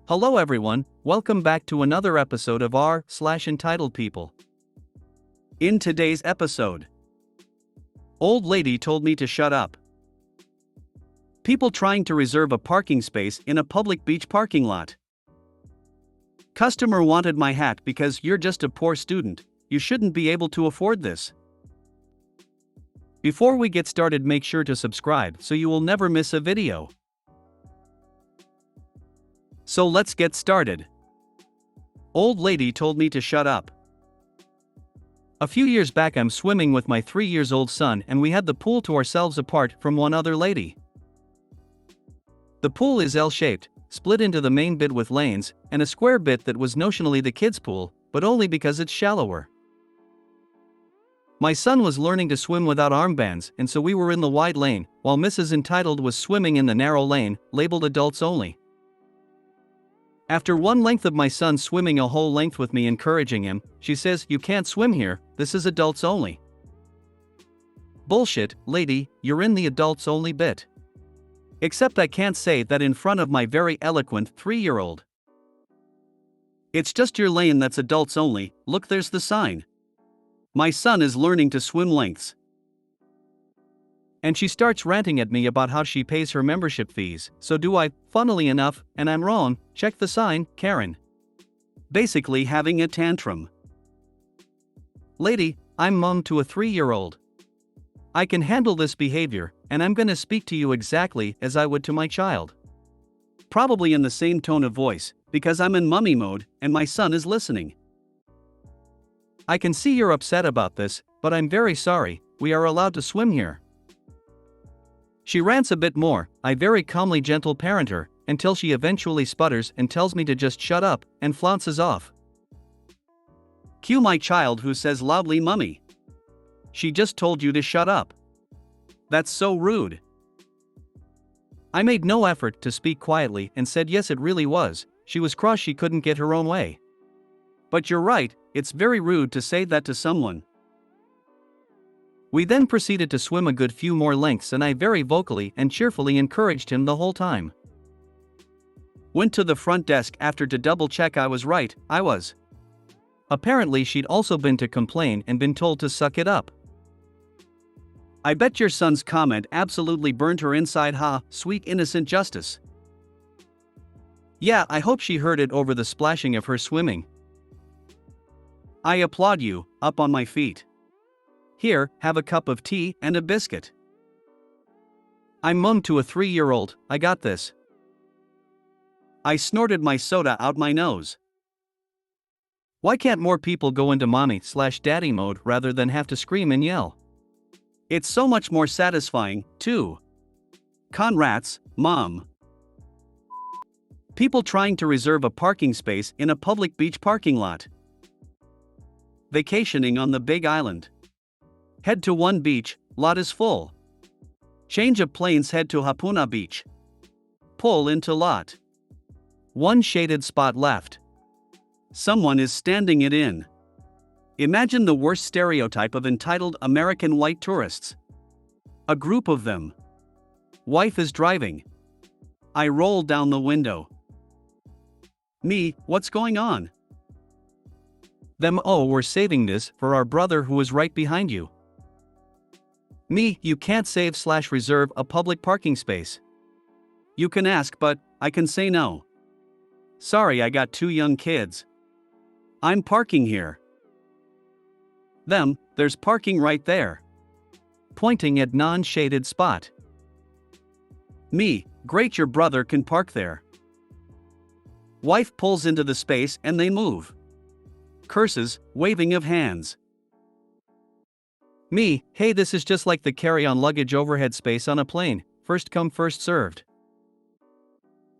Hello everyone, welcome back to another episode of r/entitled people. In today's episode, old lady told me to shut up. People trying to reserve a parking space in a public beach parking lot. Customer wanted my hat because you're just a poor student, you shouldn't be able to afford this. Before we get started, make sure to subscribe so you will never miss a video. So let's get started. Old lady told me to shut up. A few years back I'm swimming with my 3-year-old son and we had the pool to ourselves apart from one other lady. The pool is L-shaped, split into the main bit with lanes, and a square bit that was notionally the kids' pool, but only because it's shallower. My son was learning to swim without armbands and so we were in the wide lane, while Mrs. Entitled was swimming in the narrow lane, labeled adults only. After one length of my son swimming a whole length with me encouraging him, she says, "You can't swim here, this is adults only." Bullshit, lady, you're in the adults only bit. Except I can't say that in front of my very eloquent 3-year-old. It's just your lane that's adults only, look, there's the sign. My son is learning to swim lengths. And she starts ranting at me about how she pays her membership fees, so do I, funnily enough, and I'm wrong, check the sign, Karen. Basically having a tantrum. Lady, I'm mom to a 3-year-old. I can handle this behavior, and I'm gonna speak to you exactly as I would to my child. Probably in the same tone of voice, because I'm in mummy mode, and my son is listening. I can see you're upset about this, but I'm very sorry, we are allowed to swim here. She rants a bit more, I very calmly gentle parent her, until she eventually sputters and tells me to just shut up, and flounces off. Cue my child who says loudly, "Mummy. She just told you to shut up. That's so rude." I made no effort to speak quietly and said yes, it really was, she was cross she couldn't get her own way. But you're right, it's very rude to say that to someone. We then proceeded to swim a good few more lengths and I very vocally and cheerfully encouraged him the whole time. Went to the front desk after to double check I was right, I was. Apparently she'd also been to complain and been told to suck it up. I bet your son's comment absolutely burned her inside, ha, sweet innocent justice. Yeah, I hope she heard it over the splashing of her swimming. I applaud you, up on my feet. Here, have a cup of tea and a biscuit. I'm mum to a 3-year-old, I got this. I snorted my soda out my nose. Why can't more people go into mommy/daddy mode rather than have to scream and yell? It's so much more satisfying, too. Conrats, mom. People trying to reserve a parking space in a public beach parking lot. Vacationing on the Big Island. Head to one beach, lot is full. Change of planes, head to Hapuna Beach. Pull into lot. One shaded spot left. Someone is standing it in. Imagine the worst stereotype of entitled American white tourists. A group of them. Wife is driving. I roll down the window. Me, what's going on? Them, oh, we're saving this for our brother who is right behind you. Me, you can't save/reserve a public parking space. You can ask, but I can say no. Sorry, I got 2 young kids. I'm parking here. Them, there's parking right there. Pointing at non-shaded spot. Me, great, your brother can park there. Wife pulls into the space and they move. Curses, waving of hands. Me, hey, this is just like the carry-on luggage overhead space on a plane, first come first served.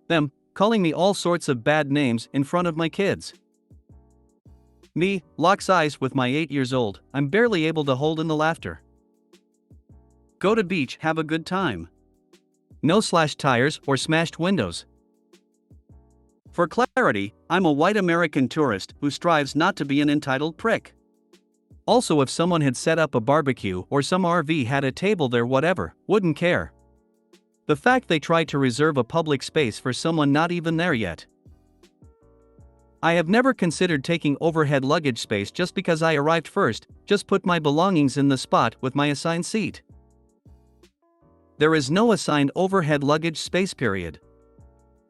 Them, calling me all sorts of bad names in front of my kids. Me, locks eyes with my 8-year-old, I'm barely able to hold in the laughter. Go to beach, have a good time. No slashed tires or smashed windows. For clarity, I'm a white American tourist who strives not to be an entitled prick. Also, if someone had set up a barbecue or some RV had a table there, whatever, wouldn't care. The fact they tried to reserve a public space for someone not even there yet. I have never considered taking overhead luggage space just because I arrived first, just put my belongings in the spot with my assigned seat. There is no assigned overhead luggage space period.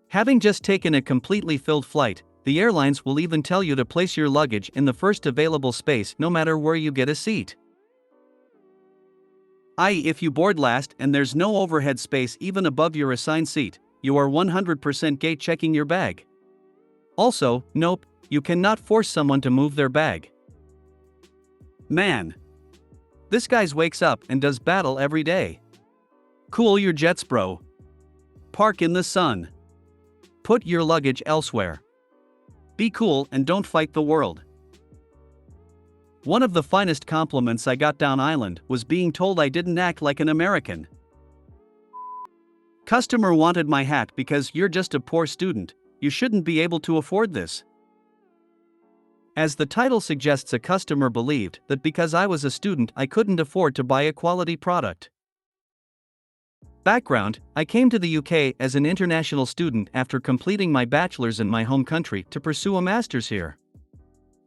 Having just taken a completely filled flight, the airlines will even tell you to place your luggage in the first available space no matter where you get a seat. I.e., if you board last and there's no overhead space even above your assigned seat, you are 100% gate checking your bag. Also, nope, you cannot force someone to move their bag. Man. This guy wakes up and does battle every day. Cool your jets, bro. Park in the sun. Put your luggage elsewhere. Be cool and don't fight the world. One of the finest compliments I got down island was being told I didn't act like an American. Customer wanted my hat because you're just a poor student. You shouldn't be able to afford this. As the title suggests, a customer believed that because I was a student I couldn't afford to buy a quality product. Background: I came to the UK as an international student after completing my bachelor's in my home country to pursue a master's here.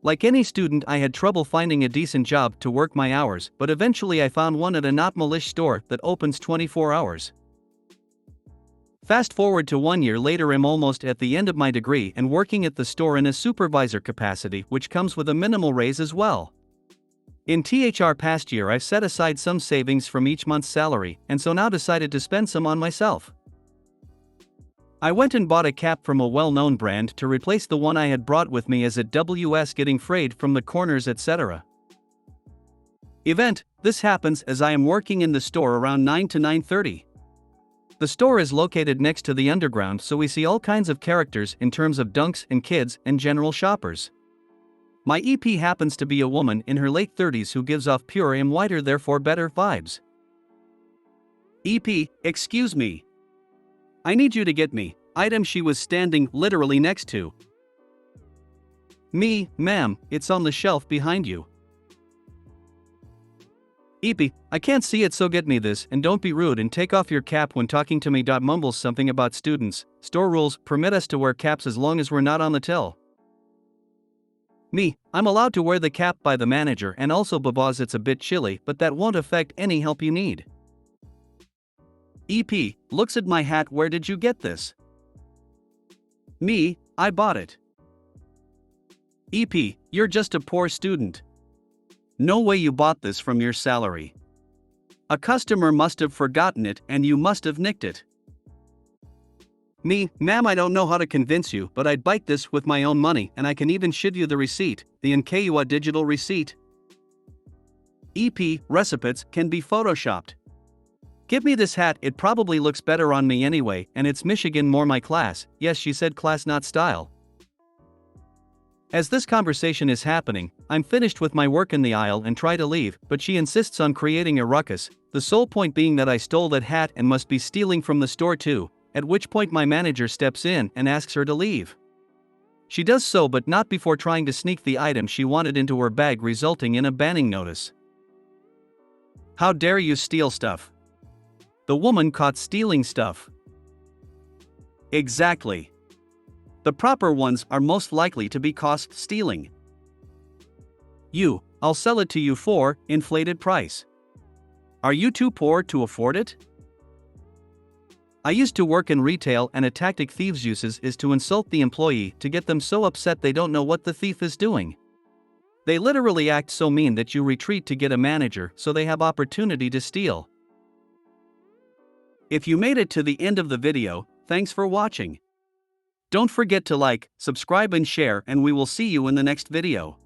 Like any student, I had trouble finding a decent job to work my hours, but eventually I found one at a not Malish store that opens 24 hours. Fast forward to 1 year later, I'm almost at the end of my degree and working at the store in a supervisor capacity, which comes with a minimal raise as well. In THR past year I've set aside some savings from each month's salary, and so now decided to spend some on myself. I went and bought a cap from a well-known brand to replace the one I had brought with me as it was getting frayed from the corners, etc. Event: this happens as I am working in the store around 9 to 9:30. The store is located next to the underground, so we see all kinds of characters in terms of dunks and kids and general shoppers. My EP happens to be a woman in her late 30s who gives off pure and whiter, therefore better vibes. EP, excuse me. I need you to get me item she was standing literally next to. Me, ma'am, it's on the shelf behind you. EP, I can't see it, so get me this, and don't be rude and take off your cap when talking to me. Mumbles something about students. Store rules permit us to wear caps as long as we're not on the till. Me, I'm allowed to wear the cap by the manager and also because it's a bit chilly, but that won't affect any help you need. EP, looks at my hat. Where did you get this? Me, I bought it. EP, you're just a poor student. No way you bought this from your salary. A customer must have forgotten it and you must have nicked it. Me, ma'am, I don't know how to convince you, but I'd bite this with my own money, and I can even show you the receipt, the NKUA digital receipt. EP, recipients can be photoshopped. Give me this hat, it probably looks better on me anyway, and it's Michigan, more my class. Yes, she said class, not style. As this conversation is happening, I'm finished with my work in the aisle and try to leave, but she insists on creating a ruckus, the sole point being that I stole that hat and must be stealing from the store too, at which point my manager steps in and asks her to leave. She does so, but not before trying to sneak the item she wanted into her bag, resulting in a banning notice. How dare you steal stuff? The woman caught stealing stuff. Exactly. The proper ones are most likely to be cost stealing. I'll sell it to you for inflated price. Are you too poor to afford it? I used to work in retail, and a tactic thieves uses is to insult the employee to get them so upset they don't know what the thief is doing. They literally act so mean that you retreat to get a manager so they have opportunity to steal. If you made it to the end of the video, thanks for watching. Don't forget to like, subscribe and share, and we will see you in the next video.